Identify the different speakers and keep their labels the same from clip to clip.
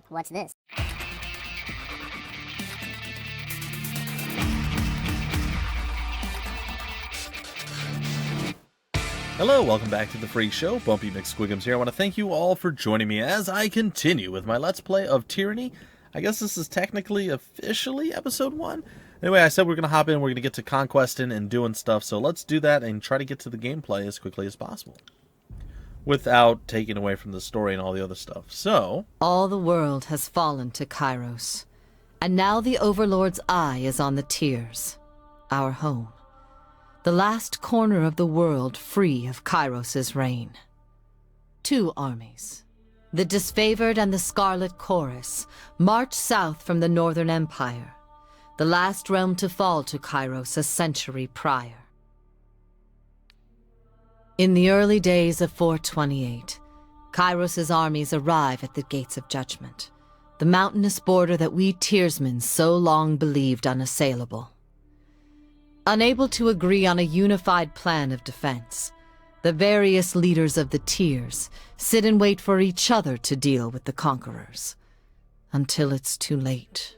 Speaker 1: What's this?
Speaker 2: Hello, welcome back to the Phreak Show. Bumpy McSquigums here. I want to thank you all for joining me as I continue with my Let's Play of Tyranny. I guess this is technically, officially, episode 1. Anyway, I said we're going to hop in, we're going to get to conquesting and doing stuff, so let's do that and try to get to the gameplay as quickly as possible, without taking away from the story and all the other stuff. So,
Speaker 3: all the world has fallen to Kairos, and now the Overlord's eye is on the Tears, our home. The last corner of the world free of Kairos' reign. 2 armies, the Disfavored and the Scarlet Chorus, march south from the Northern Empire, the last realm to fall to Kairos a century prior. In the early days of 428, Kairos' armies arrive at the Gates of Judgment, the mountainous border that we Tearsmen so long believed unassailable. Unable to agree on a unified plan of defense, the various leaders of the Tears sit and wait for each other to deal with the conquerors, until it's too late.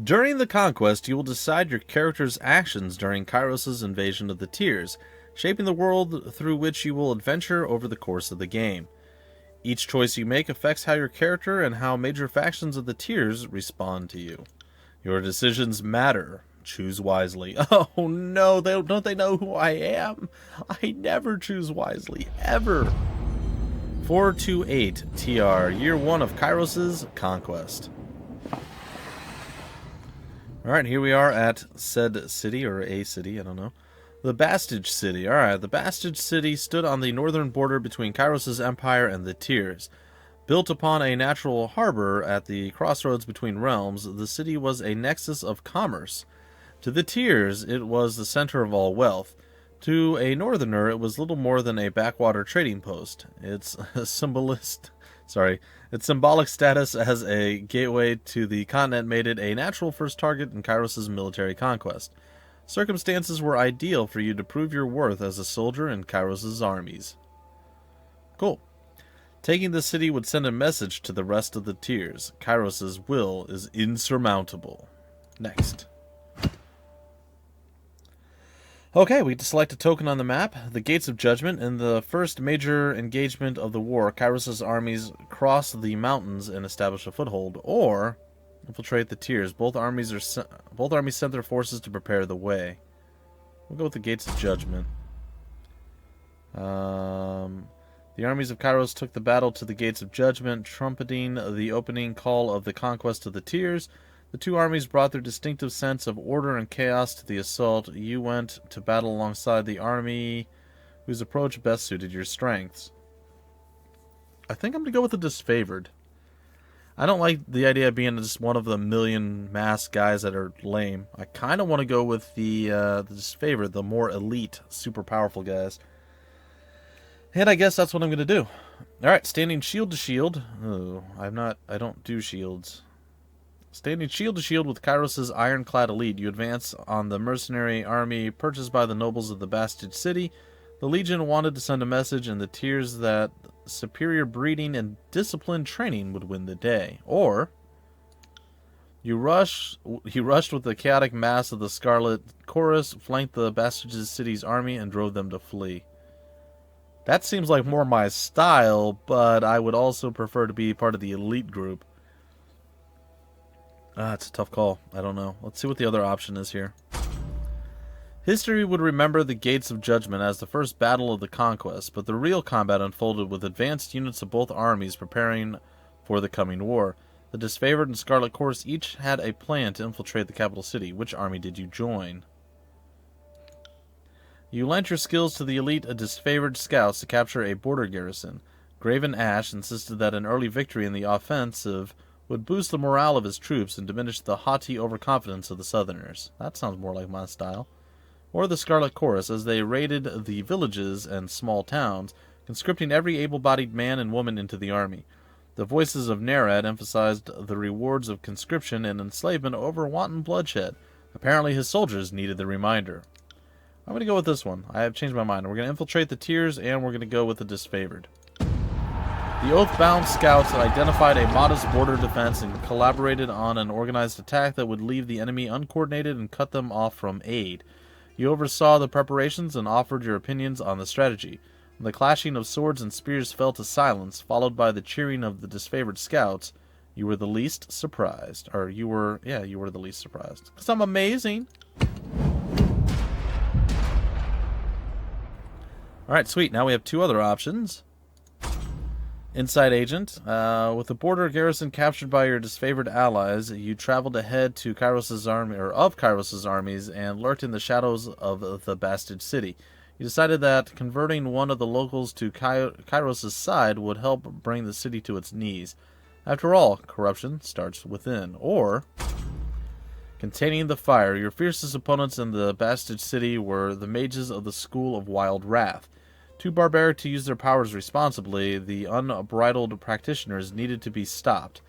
Speaker 2: during the conquest, you will decide your character's actions during Kairos' invasion of the Tears, shaping the world through which you will adventure over the course of the game. Each choice you make affects how your character and how major factions of the Tears respond to you. Your decisions matter. Choose wisely. Oh no, don't they know who I am? I never choose wisely, ever. 428 TR, Year 1 of Kairos' Conquest. Alright, here we are at said city, or a city, I don't know. The Bastage City. Alright, the Bastage City stood on the northern border between Kairos' empire and the Tears. Built upon a natural harbor at the crossroads between realms, the city was a nexus of commerce. To the Tears, it was the center of all wealth. To a northerner, it was little more than a backwater trading post. Its symbolic status as a gateway to the continent made it a natural first target in Kairos' military conquest. Circumstances were ideal for you to prove your worth as a soldier in Kairos' armies. Cool. Taking the city would send a message to the rest of the Tears. Kairos' will is insurmountable. Next. Okay, we select a token on the map, the Gates of Judgment. In the first major engagement of the war, Kairos' armies cross the mountains and establish a foothold, or infiltrate the Tears. Both armies sent their forces to prepare the way. We'll go with the Gates of Judgment. The armies of Kairos took the battle to the Gates of Judgment, trumpeting the opening call of the conquest of the Tears. The 2 armies brought their distinctive sense of order and chaos to the assault. You went to battle alongside the army whose approach best suited your strengths. I think I'm going to go with the Disfavored. I don't like the idea of being just one of the million masked guys that are lame. I kind of want to go with the Disfavored, the more elite, super powerful guys. And I guess that's what I'm going to do. Alright, standing shield to shield. Oh, I don't do shields. Standing shield to shield with Kairos' ironclad elite, you advance on the mercenary army purchased by the nobles of the Bastage City. The Legion wanted to send a message in the Tears that superior breeding and disciplined training would win the day. Or you rushed with the chaotic mass of the Scarlet Chorus, flanked the Bastage City's army, and drove them to flee. That seems like more my style, but I would also prefer to be part of the elite group. It's a tough call. I don't know. Let's see what the other option is here. History would remember the Gates of Judgment as the first battle of the conquest, but the real combat unfolded with advanced units of both armies preparing for the coming war. The Disfavored and Scarlet Chorus each had a plan to infiltrate the capital city. Which army did you join? You lent your skills to the elite Disfavored scouts to capture a border garrison. Graven Ash insisted that an early victory in the offensive would boost the morale of his troops and diminish the haughty overconfidence of the Southerners. That sounds more like my style. Or the Scarlet Chorus, as they raided the villages and small towns, conscripting every able-bodied man and woman into the army. The voices of Nerad emphasized the rewards of conscription and enslavement over wanton bloodshed. Apparently his soldiers needed the reminder. I'm going to go with this one. I have changed my mind. We're going to infiltrate the tiers, and we're going to go with the disfavored. The Oath-bound scouts identified a modest border defense and collaborated on an organized attack that would leave the enemy uncoordinated and cut them off from aid. You oversaw the preparations and offered your opinions on the strategy. The clashing of swords and spears fell to silence, followed by the cheering of the disfavored scouts. You were the least surprised. Or you were the least surprised. Because I'm amazing. Alright, sweet. Now we have two other options. Inside Agent. With the border garrison captured by your disfavored allies, you traveled ahead to Kairos' army, or of Kairos' armies, and lurked in the shadows of the bastage city. You decided that converting one of the locals to Kairos' side would help bring the city to its knees. After all, corruption starts within. Or, containing the fire. Your fiercest opponents in the bastage city were the mages of the School of Wild Wrath. Too barbaric to use their powers responsibly, the unbridled practitioners needed to be stopped.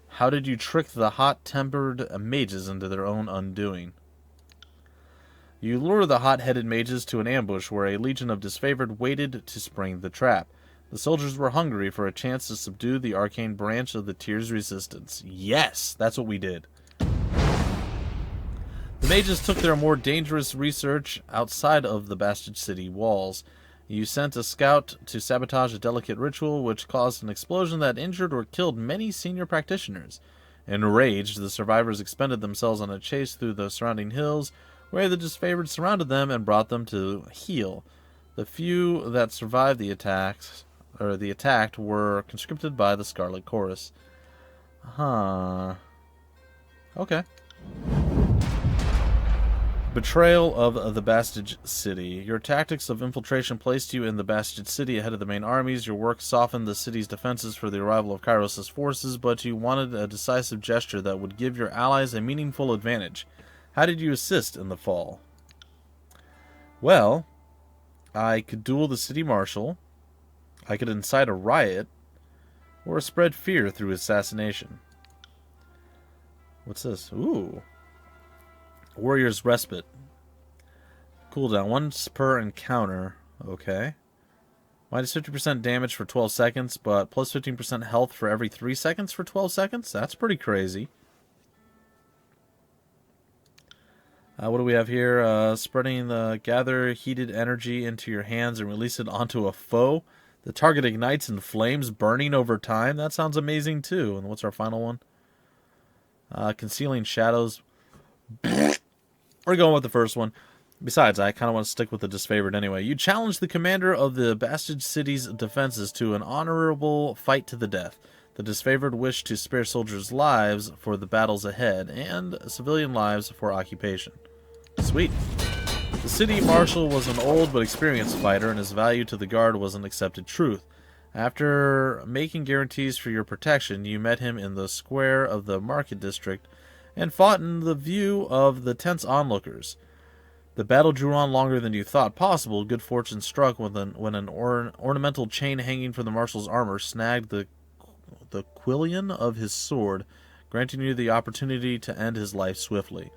Speaker 2: How did you trick the hot-tempered mages into their own undoing? You lure the hot-headed mages to an ambush where a legion of disfavored waited to spring the trap. The soldiers were hungry for a chance to subdue the arcane branch of the Tier's resistance. Yes, that's what we did. The mages took their more dangerous research outside of the bastage city walls. You sent a scout to sabotage a delicate ritual which caused an explosion that injured or killed many senior practitioners. Enraged, the survivors expended themselves on a chase through the surrounding hills, where the disfavored surrounded them and brought them to heel. The few that survived the attacked were conscripted by the Scarlet Chorus. Huh. Okay. Betrayal of the Bastage City. Your tactics of infiltration placed you in the Bastage City ahead of the main armies. Your work softened the city's defenses for the arrival of Kairos' forces, but you wanted a decisive gesture that would give your allies a meaningful advantage. How did you assist in the fall? Well, I could duel the city marshal, I could incite a riot, or spread fear through assassination. What's this? Ooh. Warrior's Respite. Cooldown. Once per encounter. Okay. Minus 50% damage for 12 seconds, but plus 15% health for every 3 seconds for 12 seconds? That's pretty crazy. What do we have here? Spreading the gather heated energy into your hands and release it onto a foe. The target ignites in flames, burning over time. That sounds amazing too. And what's our final one? Concealing shadows. We're going with the first one. Besides, I kind of want to stick with the disfavored anyway. You challenged the commander of the Bastage City's defenses to an honorable fight to the death. The disfavored wished to spare soldiers' lives for the battles ahead, and civilian lives for occupation. Sweet. The city marshal was an old but experienced fighter, and his value to the guard was an accepted truth. After making guarantees for your protection, you met him in the square of the market district, and fought in the view of the tense onlookers. The battle drew on longer than you thought possible. Good fortune struck when an ornamental chain hanging from the marshal's armor snagged the quillion of his sword, granting you the opportunity to end his life swiftly.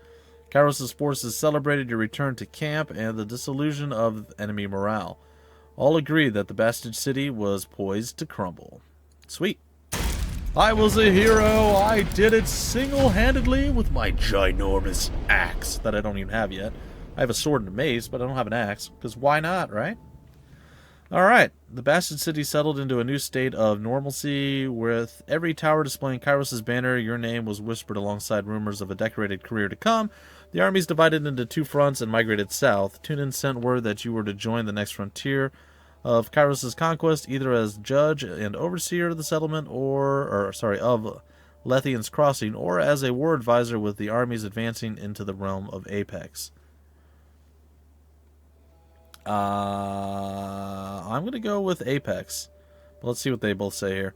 Speaker 2: Kairos' forces celebrated your return to camp and the dissolution of enemy morale. All agreed that the Bastage City was poised to crumble. Sweet. I was a hero. I did it single-handedly with my ginormous axe that I don't even have yet. I have a sword and a mace, but I don't have an axe, because why not, right? Alright, the Bastage City settled into a new state of normalcy, with every tower displaying Kairos' banner. Your name was whispered alongside rumors of a decorated career to come. The armies divided into two fronts and migrated south. Tunin sent word that you were to join the next frontier of Kairos' conquest, either as judge and overseer of the settlement, of Lethian's Crossing, or as a war advisor with the armies advancing into the realm of Apex. I'm going to go with Apex. But let's see what they both say here.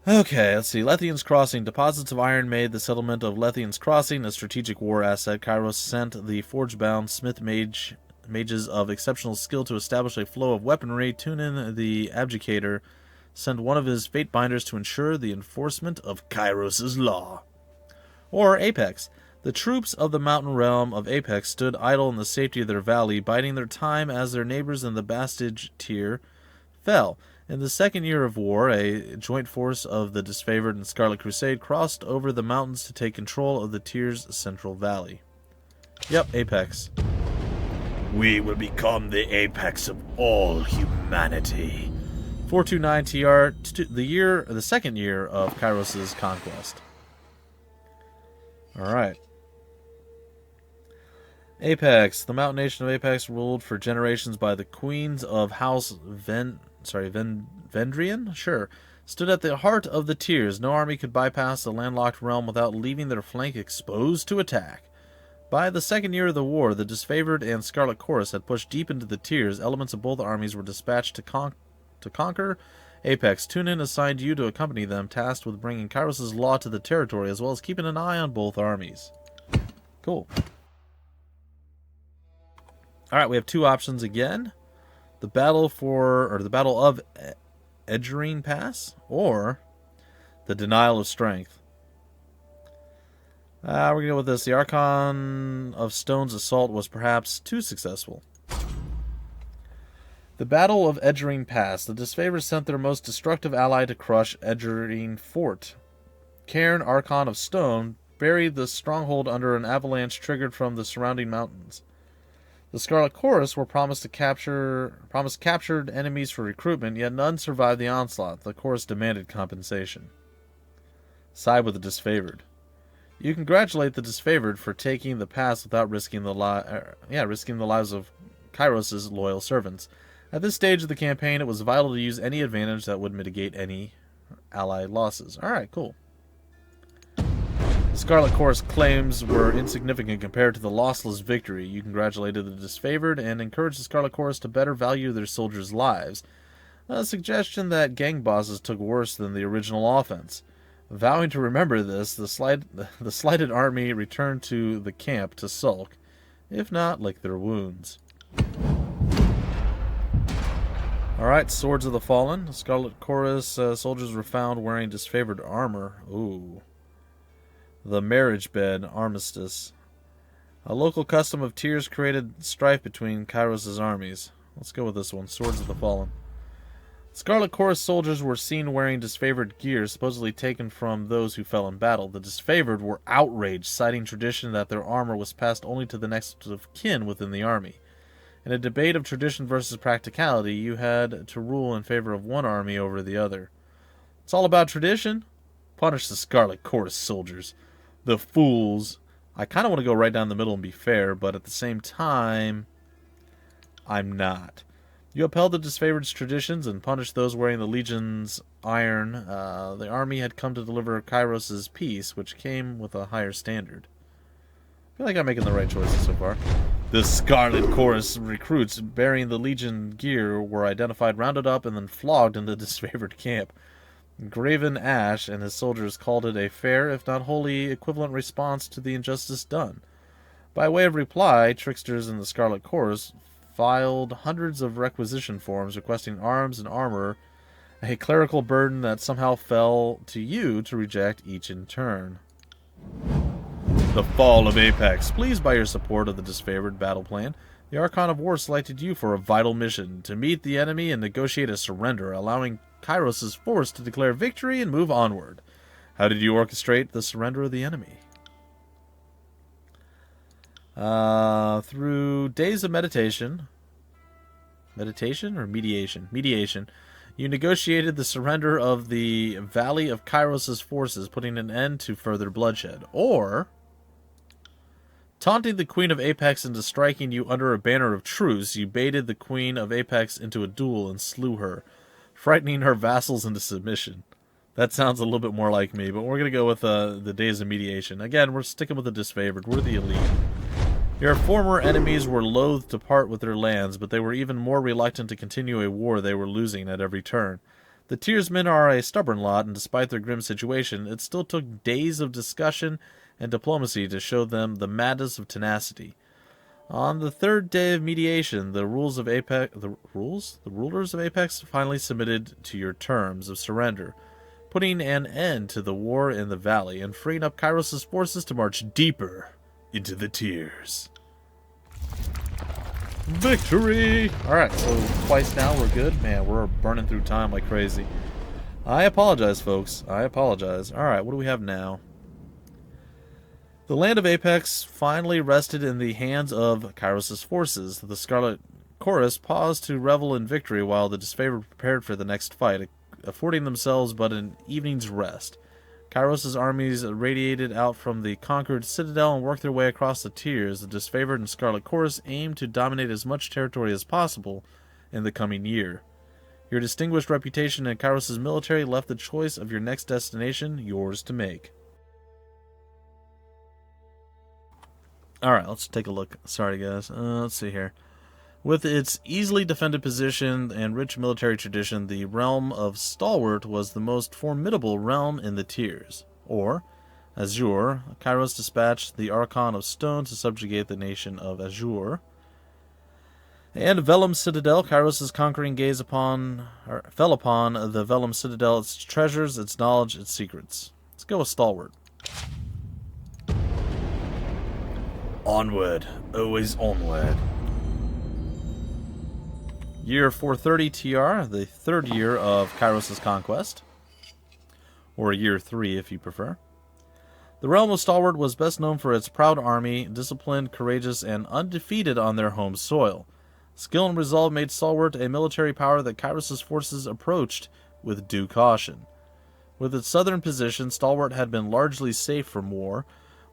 Speaker 2: Okay, let's see. Lethian's Crossing. Deposits of iron made the settlement of Lethian's Crossing a strategic war asset. Kairos sent the forge-bound smith mages of exceptional skill to establish a flow of weaponry. Tunin, the abjudicator, sent one of his fate binders to ensure the enforcement of Kairos' law. Or Apex. The troops of the mountain realm of Apex stood idle in the safety of their valley, biding their time as their neighbors in the bastage tier fell. In the second year of war, a joint force of the Disfavored and Scarlet Crusade crossed over the mountains to take control of the tier's central valley. Yep, Apex.
Speaker 1: We will become the apex of all humanity.
Speaker 2: 429 TR, the second year of Kairos' conquest. Alright. Apex. The mountain nation of Apex, ruled for generations by the queens of House Vendran? Sure. Stood at the heart of the tiers. No army could bypass the landlocked realm without leaving their flank exposed to attack. By the second year of the war, the Disfavored and Scarlet Chorus had pushed deep into the tiers. Elements of both armies were dispatched to conquer Apex. Tunin assigned you to accompany them, tasked with bringing Kairos' law to the territory, as well as keeping an eye on both armies. Cool. Alright, we have two options again. The Battle of Edgerine Pass, or the Denial of Strength. We're going to go with this. The Archon of Stone's assault was perhaps too successful. The Battle of Edgerine Pass. The Disfavored sent their most destructive ally to crush Edgerine Fort. Cairn, Archon of Stone, buried the stronghold under an avalanche triggered from the surrounding mountains. The Scarlet Chorus were promised captured enemies for recruitment, yet none survived the onslaught. The Chorus demanded compensation. Side with the Disfavored. You congratulate the Disfavored for taking the pass without risking the lives of Kairos' loyal servants. At this stage of the campaign, it was vital to use any advantage that would mitigate any ally losses. Alright, cool. Scarlet Chorus claims were insignificant compared to the lossless victory. You congratulated the Disfavored and encouraged the Scarlet Chorus to better value their soldiers' lives. A suggestion that gang bosses took worse than the original offense. Vowing to remember this, the slighted army returned to the camp to sulk, if not lick their wounds. Alright, Swords of the Fallen. The Scarlet Chorus soldiers were found wearing disfavored armor. Ooh. The Marriage Bed Armistice. A local custom of tears created strife between Kairos' armies. Let's go with this one. Swords of the Fallen. Scarlet Chorus soldiers were seen wearing disfavored gear, supposedly taken from those who fell in battle. The disfavored were outraged, citing tradition that their armor was passed only to the next of kin within the army. In a debate of tradition versus practicality, you had to rule in favor of one army over the other. It's all about tradition. Punish the Scarlet Chorus soldiers. The fools. I kind of want to go right down the middle and be fair, but at the same time, I'm not. You upheld the disfavored's traditions and punished those wearing the Legion's iron. The army had come to deliver Kairos' peace, which came with a higher standard. I feel like I'm making the right choices so far. The Scarlet Chorus recruits bearing the Legion gear were identified, rounded up, and then flogged in the disfavored camp. Graven Ash and his soldiers called it a fair, if not wholly equivalent response to the injustice done. By way of reply, tricksters in the Scarlet Chorus filed hundreds of requisition forms requesting arms and armor, a clerical burden that somehow fell to you to reject each in turn. The Fall of Apex. Pleased by your support of the disfavored battle plan, the Archon of War selected you for a vital mission, to meet the enemy and negotiate a surrender, allowing Kairos' force to declare victory and move onward. How did you orchestrate the surrender of the enemy? Through days of meditation, you negotiated the surrender of the Valley of Kairos' forces, putting an end to further bloodshed. Or, taunting the Queen of Apex into striking you under a banner of truce, you baited the Queen of Apex into a duel and slew her, frightening her vassals into submission. That sounds a little bit more like me, but we're going to go with the days of mediation. Again, we're sticking with the disfavored. We're the elite. Your former enemies were loath to part with their lands, but they were even more reluctant to continue a war they were losing at every turn. The Tearsmen are a stubborn lot, and despite their grim situation, it still took days of discussion and diplomacy to show them the madness of tenacity. On the third day of mediation, the rulers of Apex finally submitted to your terms of surrender, putting an end to the war in the valley and freeing up Kairos' forces to march deeper
Speaker 1: into the tears.
Speaker 2: Victory! Alright, so twice now, we're good. Man, we're burning through time like crazy. I apologize, folks. I apologize. Alright, what do we have now? The land of Apex finally rested in the hands of Kairos' forces. The Scarlet Chorus paused to revel in victory while the disfavored prepared for the next fight, affording themselves but an evening's rest. Kairos' armies radiated out from the conquered citadel and worked their way across the tiers. The disfavored and Scarlet Chorus aimed to dominate as much territory as possible in the coming year. Your distinguished reputation in Kairos' military left the choice of your next destination yours to make. Alright, let's take a look. Sorry, guys. Let's see here. With its easily defended position and rich military tradition, the realm of Stalwart was the most formidable realm in the tiers. Or, Azure, Kairos dispatched the Archon of Stone to subjugate the nation of Azure. And Vellum Citadel, Kairos' conquering gaze fell upon the Vellum Citadel, its treasures, its knowledge, its secrets. Let's go with Stalwart.
Speaker 1: Onward, always onward.
Speaker 2: Year 430 TR, the third year of Kairos' conquest. Or year 3 if you prefer. The realm of Stalwart was best known for its proud army, disciplined, courageous, and undefeated on their home soil. Skill and resolve made Stalwart a military power that Kairos' forces approached with due caution. With its southern position, Stalwart had been largely safe from war,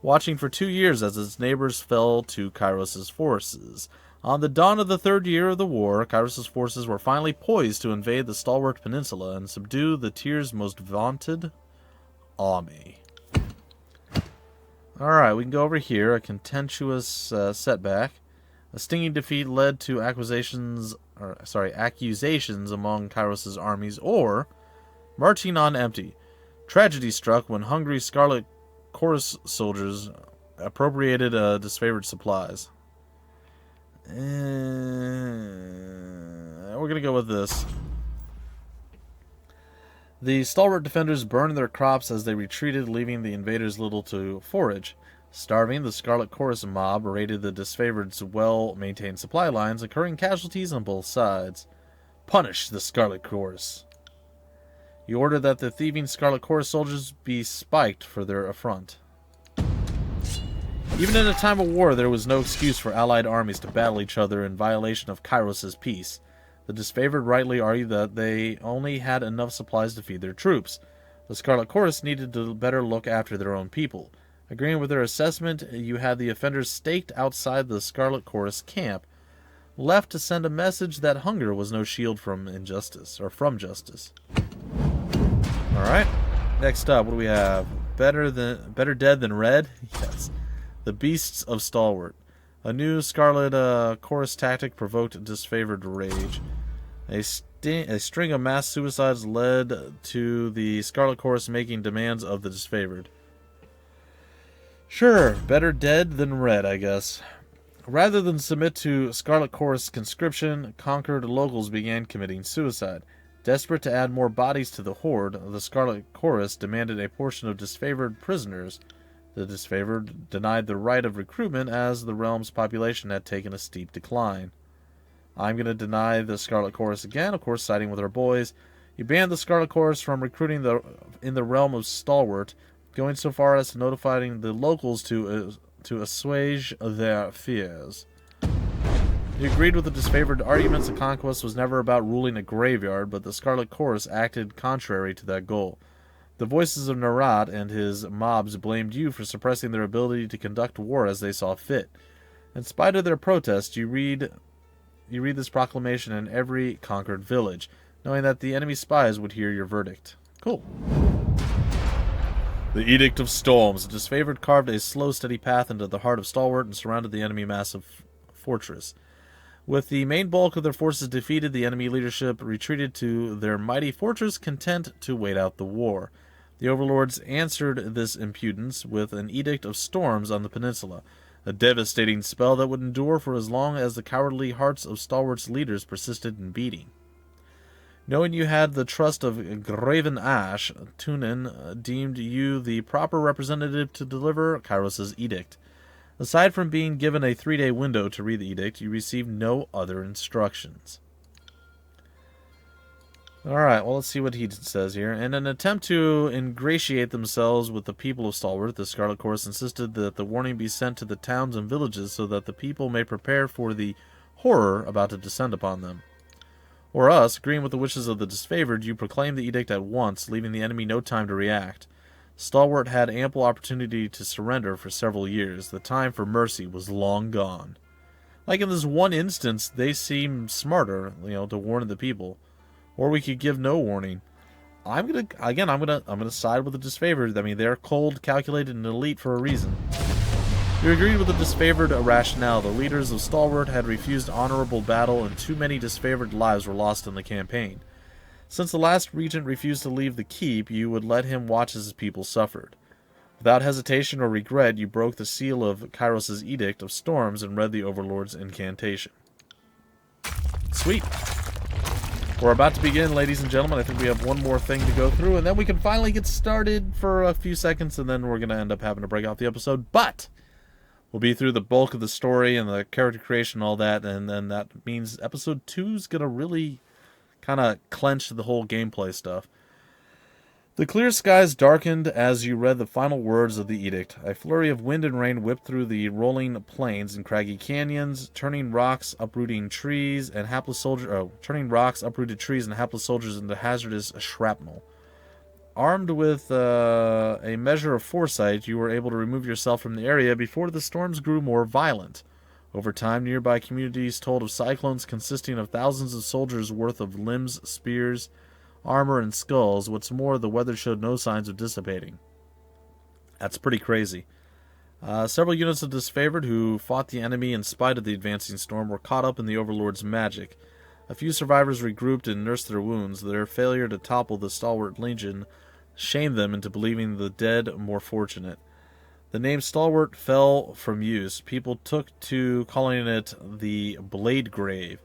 Speaker 2: watching for 2 years as its neighbors fell to Kairos' forces. On the dawn of the third year of the war, Kairos' forces were finally poised to invade the Stalwart Peninsula and subdue the tier's most vaunted army. Alright, we can go over here. A contentious setback. A stinging defeat led to accusations among Kairos' armies, or marching on empty. Tragedy struck when hungry Scarlet Chorus soldiers appropriated disfavored supplies. We're going to go with this. The Stalwart defenders burned their crops as they retreated, leaving the invaders little to forage. Starving, the Scarlet Chorus mob raided the disfavored's well-maintained supply lines, incurring casualties on both sides. Punish the Scarlet Chorus. He ordered that the thieving Scarlet Chorus soldiers be spiked for their affront. Even in a time of war, there was no excuse for allied armies to battle each other in violation of Kairos' peace. The disfavored rightly argued that they only had enough supplies to feed their troops. The Scarlet Chorus needed to better look after their own people. Agreeing with their assessment, you had the offenders staked outside the Scarlet Chorus camp, left to send a message that hunger was no shield from injustice, or from justice. Alright, next up, what do we have? Better dead than red? Yes. The Beasts of Stalwart. A new Scarlet Chorus tactic provoked disfavored rage. A string of mass suicides led to the Scarlet Chorus making demands of the disfavored. Sure, better dead than red, I guess. Rather than submit to Scarlet Chorus conscription, conquered locals began committing suicide. Desperate to add more bodies to the horde, the Scarlet Chorus demanded a portion of disfavored prisoners. The disfavored denied the right of recruitment as the realm's population had taken a steep decline. I'm going to deny the Scarlet Chorus again, of course siding with our boys. You banned the Scarlet Chorus from recruiting in the realm of Stalwart, going so far as to notifying the locals to assuage their fears. You agreed with the disfavored arguments. The conquest was never about ruling a graveyard, but the Scarlet Chorus acted contrary to that goal. The voices of Narat and his mobs blamed you for suppressing their ability to conduct war as they saw fit. In spite of their protest, you read this proclamation in every conquered village, knowing that the enemy spies would hear your verdict. Cool. The Edict of Storms. The disfavored carved a slow, steady path into the heart of Stalwart and surrounded the enemy massive fortress. With the main bulk of their forces defeated, the enemy leadership retreated to their mighty fortress, content to wait out the war. The overlords answered this impudence with an Edict of Storms on the peninsula, a devastating spell that would endure for as long as the cowardly hearts of Stalwart's leaders persisted in beating. Knowing you had the trust of Graven Ash, Tunin deemed you the proper representative to deliver Kairos' edict. Aside from being given a 3-day window to read the edict, you receive no other instructions. Alright, well, let's see what he says here. In an attempt to ingratiate themselves with the people of Stalwart, the Scarlet Chorus insisted that the warning be sent to the towns and villages so that the people may prepare for the horror about to descend upon them. Or us, agreeing with the wishes of the disfavored, you proclaim the edict at once, leaving the enemy no time to react. Stalwart had ample opportunity to surrender for several years. The time for mercy was long gone. Like in this one instance, they seem smarter, to warn the people. Or we could give no warning. I'm gonna side with the disfavored. I mean, they're cold, calculated, and elite for a reason. You agreed with the disfavored rationale. The leaders of Stalwart had refused honorable battle, and too many disfavored lives were lost in the campaign. Since the last regent refused to leave the keep, you would let him watch as his people suffered. Without hesitation or regret, you broke the seal of Kairos' Edict of Storms and read the Overlord's incantation. Sweet. We're about to begin, ladies and gentlemen. I think we have one more thing to go through, and then we can finally get started for a few seconds, and then we're going to end up having to break off the episode. But we'll be through the bulk of the story and the character creation and all that, and then that means episode 2 is going to really kind of clench the whole gameplay stuff. The clear skies darkened as you read the final words of the edict. A flurry of wind and rain whipped through the rolling plains and craggy canyons, turning rocks, uprooted trees, and hapless soldiers into hazardous shrapnel. Armed with a measure of foresight, you were able to remove yourself from the area before the storms grew more violent. Over time, nearby communities told of cyclones consisting of thousands of soldiers' worth of limbs, spears, armor, and skulls. What's more, the weather showed no signs of dissipating. That's pretty crazy. Several units of disfavored who fought the enemy in spite of the advancing storm were caught up in the Overlord's magic. A few survivors regrouped and nursed their wounds. Their failure to topple the Stalwart Legion shamed them into believing the dead more fortunate. The name Stalwart fell from use. People took to calling it the Blade Grave,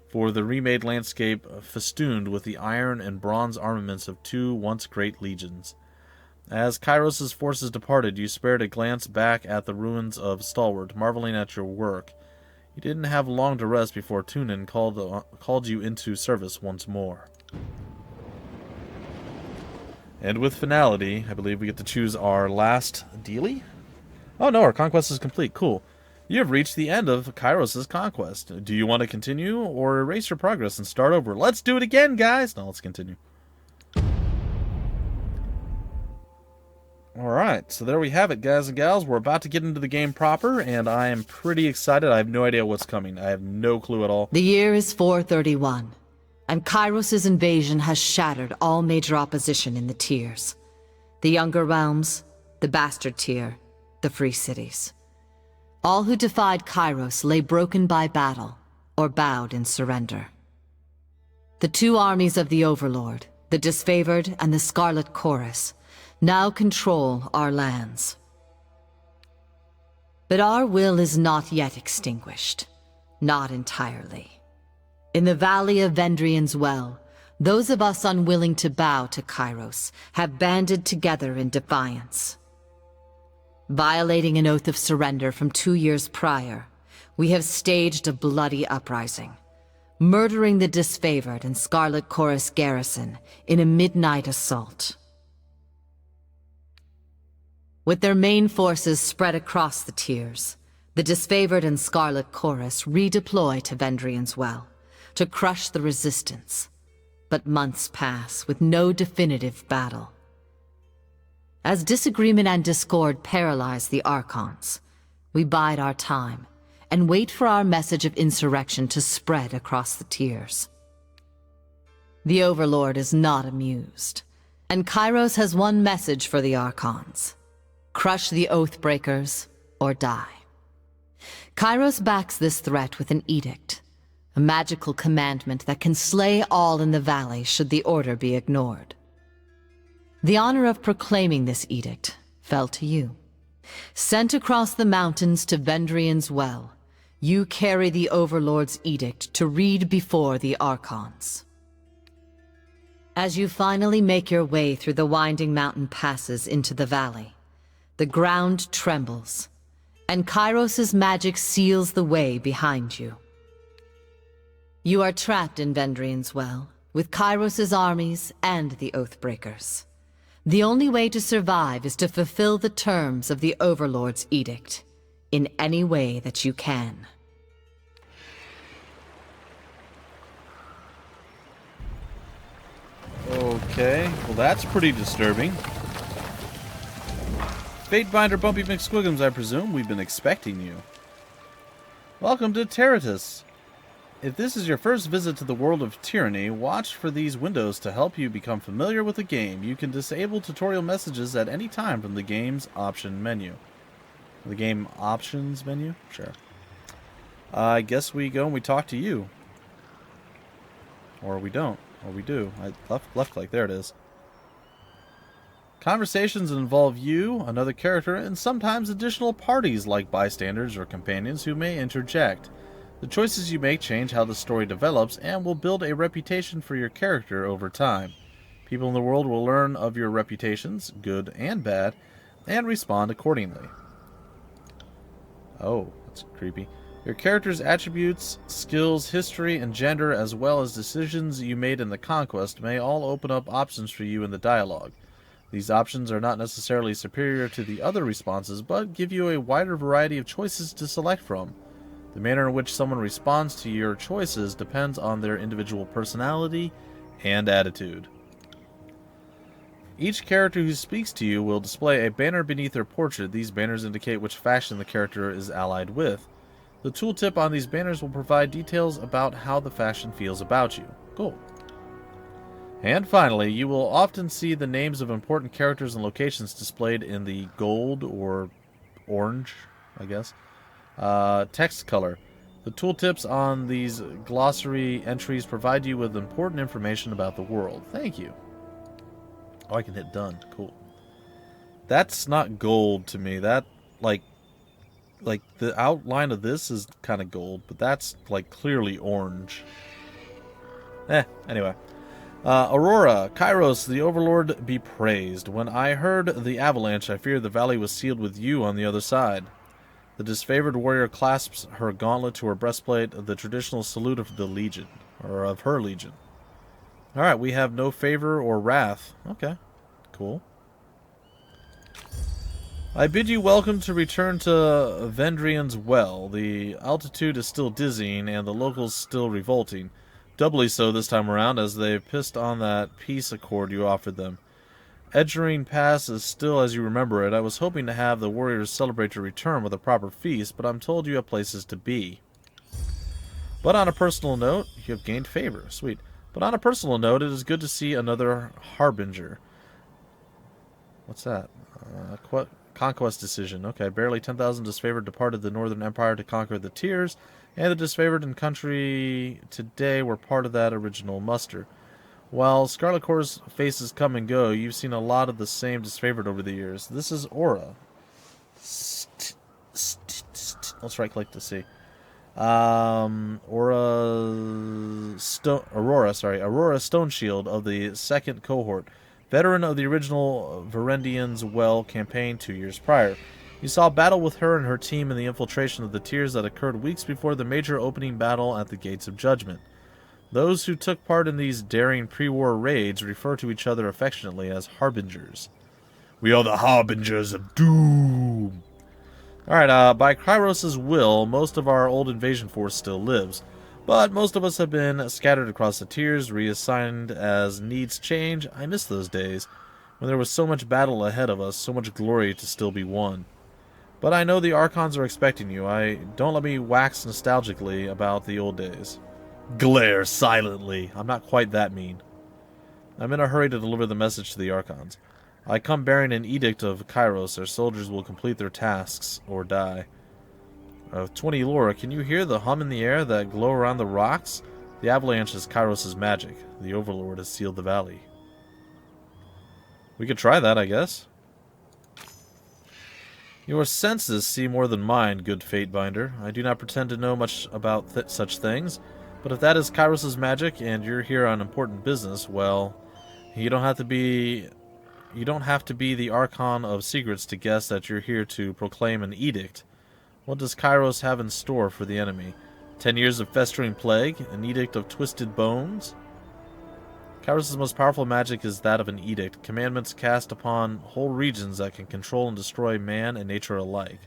Speaker 2: for the remade landscape festooned with the iron and bronze armaments of two once great legions. As Kairos' forces departed, you spared a glance back at the ruins of Stalwart, marveling at your work. You didn't have long to rest before Tunin called you into service once more. And with finality, I believe we get to choose our last dealie? Oh no, our conquest is complete. Cool. You have reached the end of Kairos' conquest. Do you want to continue or erase your progress and start over? Let's do it again, guys! No, let's continue. Alright, so there we have it, guys and gals. We're about to get into the game proper, and I am pretty excited. I have no idea what's coming. I have no clue at all.
Speaker 3: The year is 431, and Kairos' invasion has shattered all major opposition in the tiers. The Younger Realms, the Bastard Tier, the Free Cities. All who defied Kairos lay broken by battle, or bowed in surrender. The two armies of the Overlord, the Disfavored and the Scarlet Chorus, now control our lands. But our will is not yet extinguished. Not entirely. In the valley of Vendrian's Well, those of us unwilling to bow to Kairos have banded together in defiance. Violating an oath of surrender from 2 years prior, we have staged a bloody uprising, murdering the Disfavored and Scarlet Chorus garrison in a midnight assault. With their main forces spread across the tiers, the Disfavored and Scarlet Chorus redeploy to Vendrian's Well to crush the resistance, but months pass with no definitive battle. As disagreement and discord paralyze the Archons, we bide our time and wait for our message of insurrection to spread across the tiers. The Overlord is not amused, and Kairos has one message for the Archons: crush the Oathbreakers or die. Kairos backs this threat with an edict, a magical commandment that can slay all in the valley should the order be ignored. The honor of proclaiming this edict fell to you. Sent across the mountains to Vendrian's Well, you carry the Overlord's edict to read before the Archons. As you finally make your way through the winding mountain passes into the valley, the ground trembles, and Kairos' magic seals the way behind you. You are trapped in Vendran's well, with Kairos' armies and the Oathbreakers. The only way to survive is to fulfill the terms of the Overlord's edict, in any way that you can.
Speaker 2: Okay, well that's pretty disturbing. Fatebinder Bumpy McSquigums, I presume. We've been expecting you. Welcome to Terratus. If this is your first visit to the world of Tyranny, watch for these windows to help you become familiar with the game. You can disable tutorial messages at any time from the game's option menu. The game options menu? Sure. I guess we go and we talk to you. Or we don't. Or we do. I left click. There it is. Conversations involve you, another character, and sometimes additional parties like bystanders or companions who may interject. The choices you make change how the story develops and will build a reputation for your character over time. People in the world will learn of your reputations, good and bad, and respond accordingly. Oh, that's creepy. Your character's attributes, skills, history, and gender, as well as decisions you made in the Conquest, may all open up options for you in the dialogue. These options are not necessarily superior to the other responses, but give you a wider variety of choices to select from. The manner in which someone responds to your choices depends on their individual personality and attitude. Each character who speaks to you will display a banner beneath their portrait. These banners indicate which faction the character is allied with. The tooltip on these banners will provide details about how the faction feels about you. Cool. And finally, you will often see the names of important characters and locations displayed in the gold or orange, I guess, text color. The tooltips on these glossary entries provide you with important information about the world. Thank you. Oh, I can hit done. Cool. That's not gold to me. That, like the outline of this is kind of gold, but that's, like, clearly orange. Anyway. Aurora, Kairos, the Overlord be praised. When I heard the avalanche, I feared the valley was sealed with you on the other side. The disfavored warrior clasps her gauntlet to her breastplate, the traditional salute of the Legion, or of her Legion. Alright, we have no favor or wrath. Okay, cool. I bid you welcome to return to Vendran's well. The altitude is still dizzying, and the locals still revolting. Doubly so this time around, as they've pissed on that peace accord you offered them. Edgering Pass is still as you remember it. I was hoping to have the warriors celebrate your return with a proper feast, but I'm told you have places to be. But on a personal note, you have gained favor. Sweet. But on a personal note, it is good to see another Harbinger. What's that? Conquest decision. Okay, barely 10,000 disfavored departed the Northern Empire to conquer the Tiers, and the disfavored in country today were part of that original muster. While Scarlet Corps faces come and go, you've seen a lot of the same disfavored over the years. This is Aura. Let's right-click to see. Aurora Stoneshield of the 2nd Cohort, veteran of the original Varendian's Well campaign 2 years prior. You saw battle with her and her team in the infiltration of the Tiers that occurred weeks before the major opening battle at the Gates of Judgment. Those who took part in these daring pre-war raids refer to each other affectionately as Harbingers.
Speaker 1: We are the Harbingers of Doom.
Speaker 2: Alright, by Kairos' will, most of our old invasion force still lives, but most of us have been scattered across the Tiers, reassigned as needs change. I miss those days, when there was so much battle ahead of us, so much glory to still be won. But I know the Archons are expecting you. Don't let me wax nostalgically about the old days.
Speaker 1: Glare silently.
Speaker 2: I'm not quite that mean. I'm in a hurry to deliver the message to the Archons. I come bearing an edict of Kairos. Our soldiers will complete their tasks or die. 20 Laura, can you hear the hum in the air, that glow around the rocks? The avalanche is Kairos' magic. The Overlord has sealed the valley. We could try that, I guess. Your senses see more than mine, good Fatebinder. I do not pretend to know much about such things, but if that is Kairos' magic and you're here on important business, well, you don't have to be the Archon of Secrets to guess that you're here to proclaim an edict. What does Kairos have in store for the enemy? 10 years of festering plague? An edict of twisted bones? Kairos' most powerful magic is that of an edict, commandments cast upon whole regions that can control and destroy man and nature alike.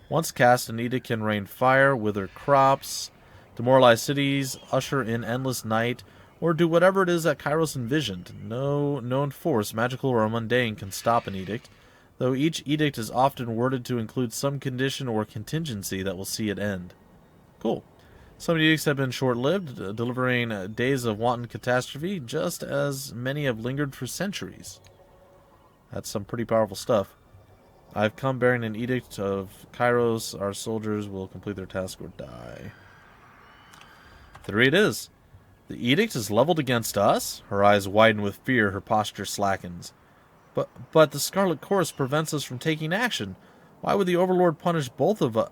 Speaker 2: Once cast, an edict can rain fire, wither crops, demoralize cities, usher in endless night, or do whatever it is that Kairos envisioned. No known force, magical or mundane, can stop an edict, though each edict is often worded to include some condition or contingency that will see it end. Cool. Some edicts have been short-lived, delivering days of wanton catastrophe, just as many have lingered for centuries. That's some pretty powerful stuff. I've come bearing an edict of Kairos. Our soldiers will complete their task or die. 3 it is. The edict is leveled against us? Her eyes widen with fear, her posture slackens. But the Scarlet Chorus prevents us from taking action. Why would the Overlord punish both of us?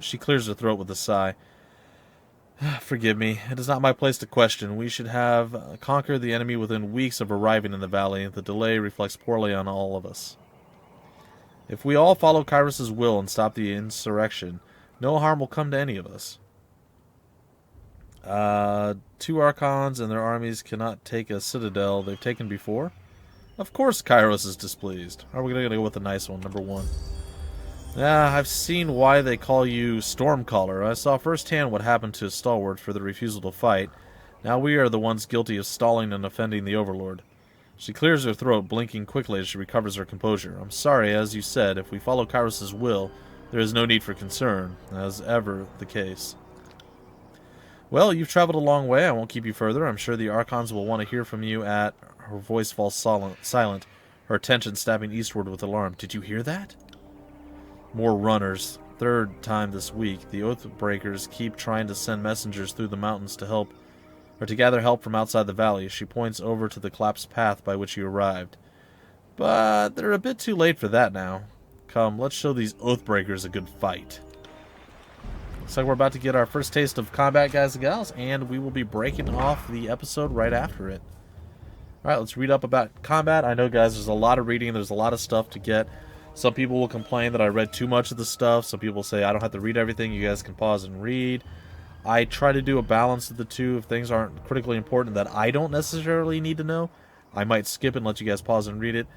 Speaker 2: She clears her throat with a sigh. Forgive me. It is not my place to question. We should have conquered the enemy within weeks of arriving in the valley. The delay reflects poorly on all of us. If we all follow Kairos' will and stop the insurrection, no harm will come to any of us. 2 Archons and their armies cannot take a citadel they've taken before. Of course Kairos is displeased. Are we going to go with the nice one, number 1? Yeah, I've seen why they call you Stormcaller. I saw firsthand what happened to Stalwart for the refusal to fight. Now we are the ones guilty of stalling and offending the Overlord. She clears her throat, blinking quickly as she recovers her composure. I'm sorry, as you said, if we follow Kairos' will, there is no need for concern, as ever the case. Well, you've traveled a long way. I won't keep you further. I'm sure the Archons will want to hear from you at... Her voice falls silent, her attention stabbing eastward with alarm. Did you hear that? More runners. 3rd time this week. The Oathbreakers keep trying to send messengers through the mountains to help, or to gather help from outside the valley. She points over to the collapsed path by which you arrived. But they're a bit too late for that now. Come, let's show these Oathbreakers a good fight. Looks like we're about to get our first taste of combat, guys and gals, and we will be breaking off the episode right after it. Alright, let's read up about combat. I know, guys, there's a lot of reading, there's a lot of stuff to get. Some people will complain that I read too much of the stuff. Some people say I don't have to read everything, you guys can pause and read. I try to do a balance of the two. If things aren't critically important that I don't necessarily need to know, I might skip and let you guys pause and read it.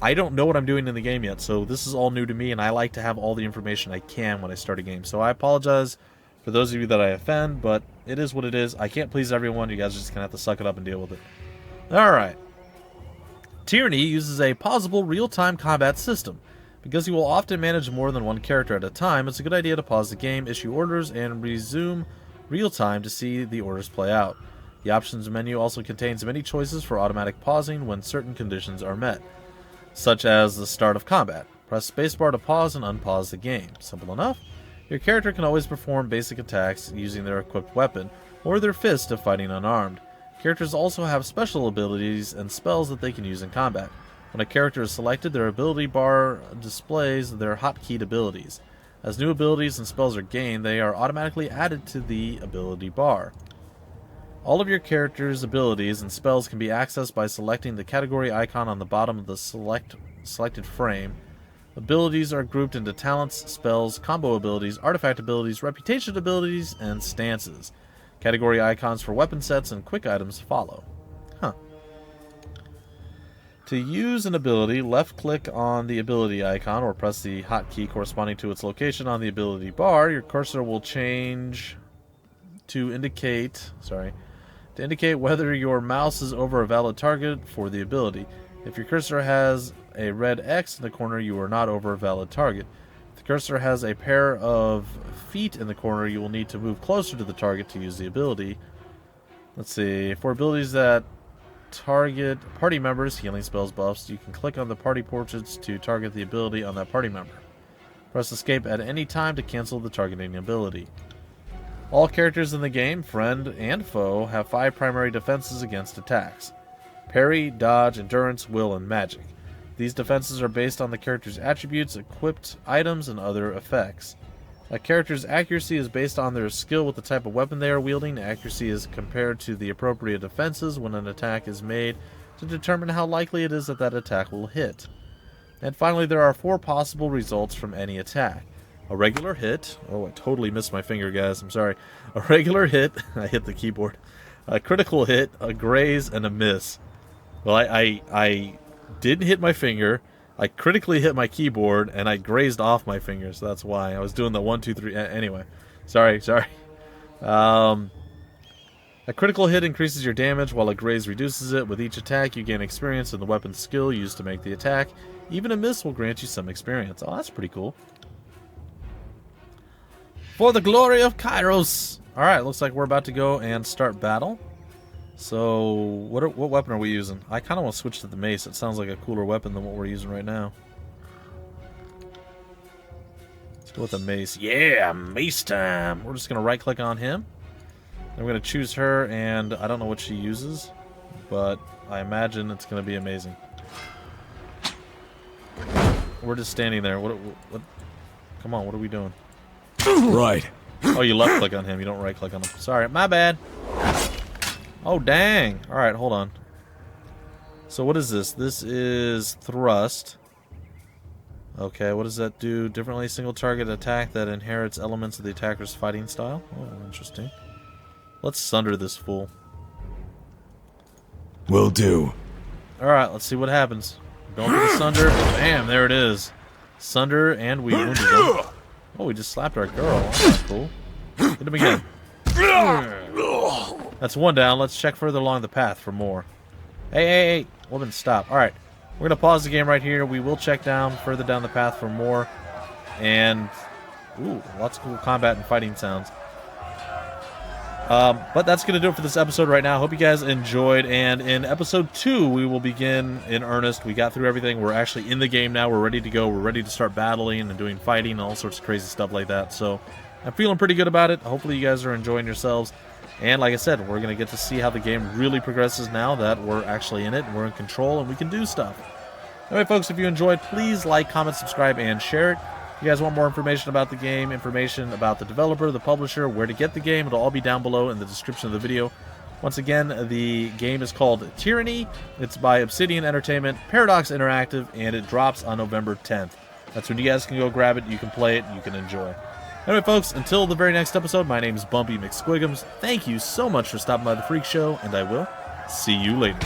Speaker 2: I don't know what I'm doing in the game yet, so this is all new to me, and I like to have all the information I can when I start a game. So I apologize for those of you that I offend, but it is what it is. I can't please everyone. You guys are just going to have to suck it up and deal with it. Alright. Tyranny uses a pausable real-time combat system. Because you will often manage more than one character at a time, it's a good idea to pause the game, issue orders, and resume real-time to see the orders play out. The options menu also contains many choices for automatic pausing when certain conditions are met, such as the start of combat. Press spacebar to pause and unpause the game. Simple enough. Your character can always perform basic attacks using their equipped weapon, or their fist if fighting unarmed. Characters also have special abilities and spells that they can use in combat. When a character is selected, their ability bar displays their hotkeyed abilities. As new abilities and spells are gained, they are automatically added to the ability bar. All of your character's abilities and spells can be accessed by selecting the category icon on the bottom of the selected frame. Abilities are grouped into talents, spells, combo abilities, artifact abilities, reputation abilities, and stances. Category icons for weapon sets and quick items follow. To use an ability, left-click on the ability icon or press the hotkey corresponding to its location on the ability bar. Your cursor will change to indicate whether your mouse is over a valid target for the ability. If your cursor has a red X in the corner, you are not over a valid target. If the cursor has a pair of feet in the corner, you will need to move closer to the target to use the ability. Let's see. For abilities that target party members, healing spells, buffs, you can click on the party portraits to target the ability on that party member. Press escape at any time to cancel the targeting ability. All characters in the game, friend and foe, have 5 primary defenses against attacks: parry, dodge, endurance, will, and magic. These defenses are based on the character's attributes, equipped items, and other effects. A character's accuracy is based on their skill with the type of weapon they are wielding. Accuracy is compared to the appropriate defenses when an attack is made to determine how likely it is that that attack will hit. And finally, there are 4 possible results from any attack. A regular hit. Oh, I totally missed my finger, guys. I'm sorry. A regular hit. I hit the keyboard. A critical hit, a graze, and a miss. Well, I didn't hit my finger. I critically hit my keyboard, and I grazed off my finger, so that's why. I was doing the 1, 2, 3... Anyway. Sorry. A critical hit increases your damage, while a graze reduces it. With each attack, you gain experience in the weapon's skill used to make the attack. Even a miss will grant you some experience. Oh, that's pretty cool. For the glory of Kairos! Alright, looks like we're about to go and start battle. So, what weapon are we using? I kind of want to switch to the mace. It sounds like a cooler weapon than what we're using right now. Let's go with the mace. Yeah, mace time! We're just going to right-click on him. Then we're going to choose her, and I don't know what she uses, but I imagine it's going to be amazing. We're just standing there. What? Come on, what are we doing?
Speaker 4: Right.
Speaker 2: Oh, you left-click on him. You don't right-click on him. Sorry, my bad. Oh, dang. Alright, hold on. So what is this? This is thrust. Okay, what does that do? Differently, single target attack that inherits elements of the attacker's fighting style. Oh, interesting. Let's sunder this fool.
Speaker 4: Will do.
Speaker 2: Alright, let's see what happens. Going for the sunder. Bam, there it is. Sunder, and we wounded him. Oh, we just slapped our girl. Oh, that's cool. Hit him again. That's one down. Let's check further along the path for more. Hey. Woman, stop. Alright. We're going to pause the game right here. We will check further down the path for more. And, ooh, lots of cool combat and fighting sounds. But that's going to do it for this episode right now. Hope you guys enjoyed. And in episode 2, we will begin in earnest. We got through everything. We're actually in the game now. We're ready to go. We're ready to start battling and doing fighting and all sorts of crazy stuff like that. So I'm feeling pretty good about it. Hopefully you guys are enjoying yourselves. And like I said, we're going to get to see how the game really progresses now that we're actually in it and we're in control and we can do stuff. Anyway, folks, if you enjoyed, please like, comment, subscribe, and share it. If you guys want more information about the game, information about the developer, the publisher, where to get the game, it'll all be down below in the description of the video. Once again, the game is called Tyranny. It's by Obsidian Entertainment, Paradox Interactive, and it drops on November 10th. That's when you guys can go grab it, you can play it, you can enjoy. Anyway, folks, until the very next episode, my name is Bumpy McSquigums. Thank you so much for stopping by the Phreak Show, and I will see you later.